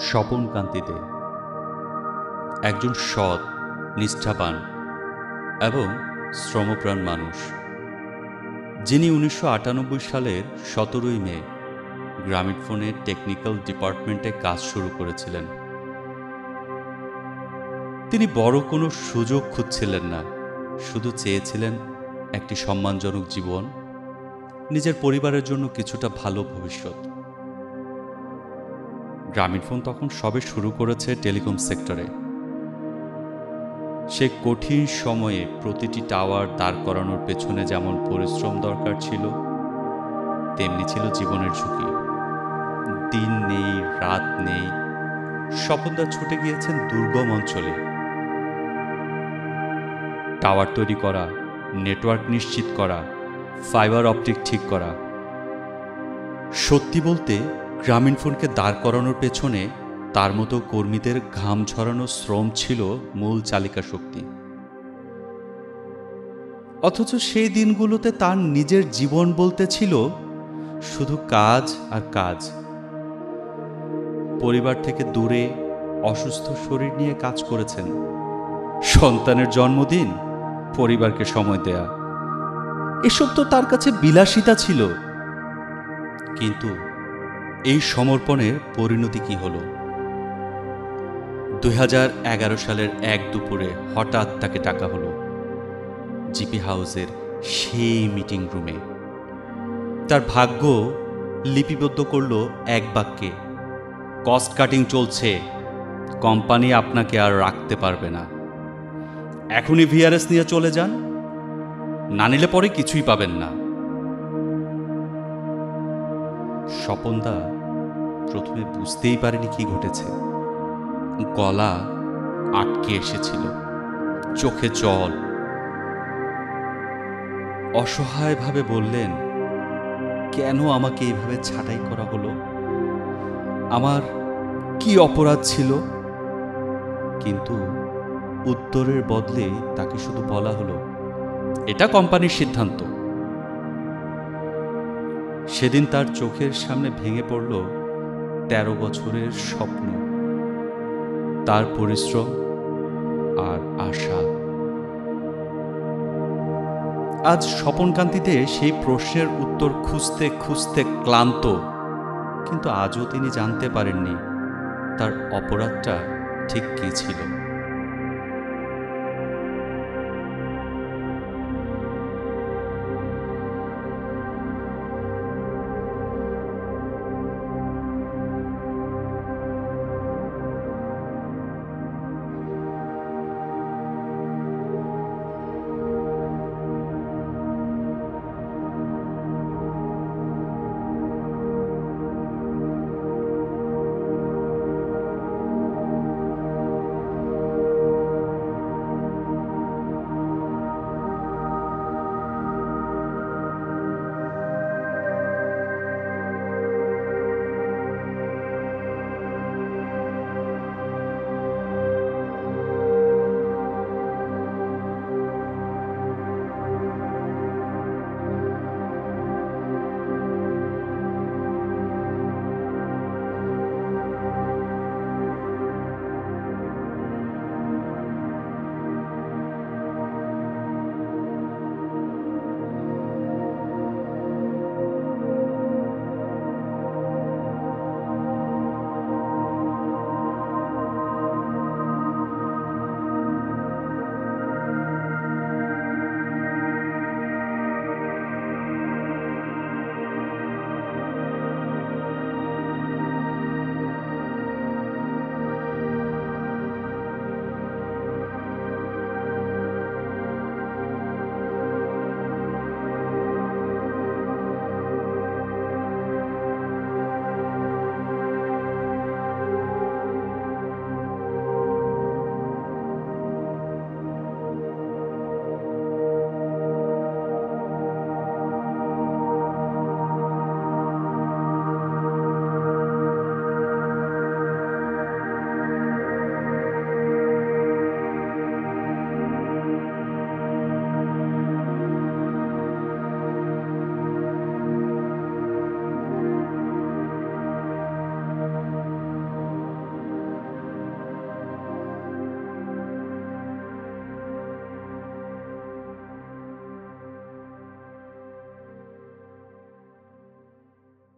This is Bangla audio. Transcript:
স্বপনকান্তিতে একজন সৎ, নিষ্ঠাবান এবং শ্রমপ্রাণ মানুষ, যিনি 1998 সালের 17 মে গ্রামীণফোনের টেকনিক্যাল ডিপার্টমেন্টে কাজ শুরু করেছিলেন। তিনি বড় কোনো সুযোগ খুঁজছিলেন না, শুধু চেয়েছিলেন একটি সম্মানজনক জীবন, নিজের পরিবারের জন্য কিছুটা ভালো ভবিষ্যৎ। গ্রামীণফোন তখন সবে শুরু করেছে টেলিকম সেক্টরে। সে কঠিন সময়ে প্রতিটি টাওয়ার দাঁড় করানোর পেছনে যেমন পরিশ্রম দরকার ছিল, তেমনি ছিল জীবনের ঝুঁকি। দিন নেই, রাত নেই, স্বপনদা ছুটে গিয়েছেন দুর্গম অঞ্চলে। টাওয়ার তৈরি করা, নেটওয়ার্ক নিশ্চিত করা, ফাইবার অপটিক ঠিক করা। সত্যি বলতে গ্রামীণফোনকে দাঁড় করানোর পেছনে তার মতো কর্মীদের ঘাম ঝরানো শ্রম ছিল মূল চালিকা শক্তি। অথচ সেই দিনগুলোতে তার নিজের জীবন বলতে ছিল শুধু কাজ আর কাজ। পরিবার থেকে দূরে অসুস্থ শরীর নিয়ে কাজ করেছেন। সন্তানের জন্মদিন, পরিবারকে সময় দেয়া, এসব তো তার কাছে বিলাসিতা ছিল। কিন্তু এই সমর্পণের পরিণতি কি হলো? 2011 সালের এক দুপুরে হঠাৎ তাকে ডাকা হলো জিপি হাউসের সেই মিটিং রুমে। তার ভাগ্য লিপিবদ্ধ করল এক বাক্যে, কস্ট কাটিং চলছে, কোম্পানি আপনাকে আর রাখতে পারবে না, এখনই ভিআরএস নিয়ে চলে যান, না নিলে পরে কিছুই পাবেন না। স্বপনদা প্রথমে বুঝতেই পারেনি কি ঘটেছে। গলা আটকে এসেছিল, চোখে জল। অসহায়ভাবে বললেন, কেন আমাকে এইভাবে ছাঁটাই করা হলো? আমার কি অপরাধ ছিল? কিন্তু উত্তরের বদলে তাকে শুধু বলা হলো, এটা কোম্পানির সিদ্ধান্ত। সেদিন তার চোখের সামনে ভেঙে পড়ল 13 বছরের স্বপ্ন, তার পরিশ্রম আর আশা। আজ স্বপনকান্তিতে সেই প্রশ্নের উত্তর খুঁজতে খুঁজতে ক্লান্ত, কিন্তু আজও তিনি জানতে পারেননি তার অপরাধটা ঠিক কী ছিল।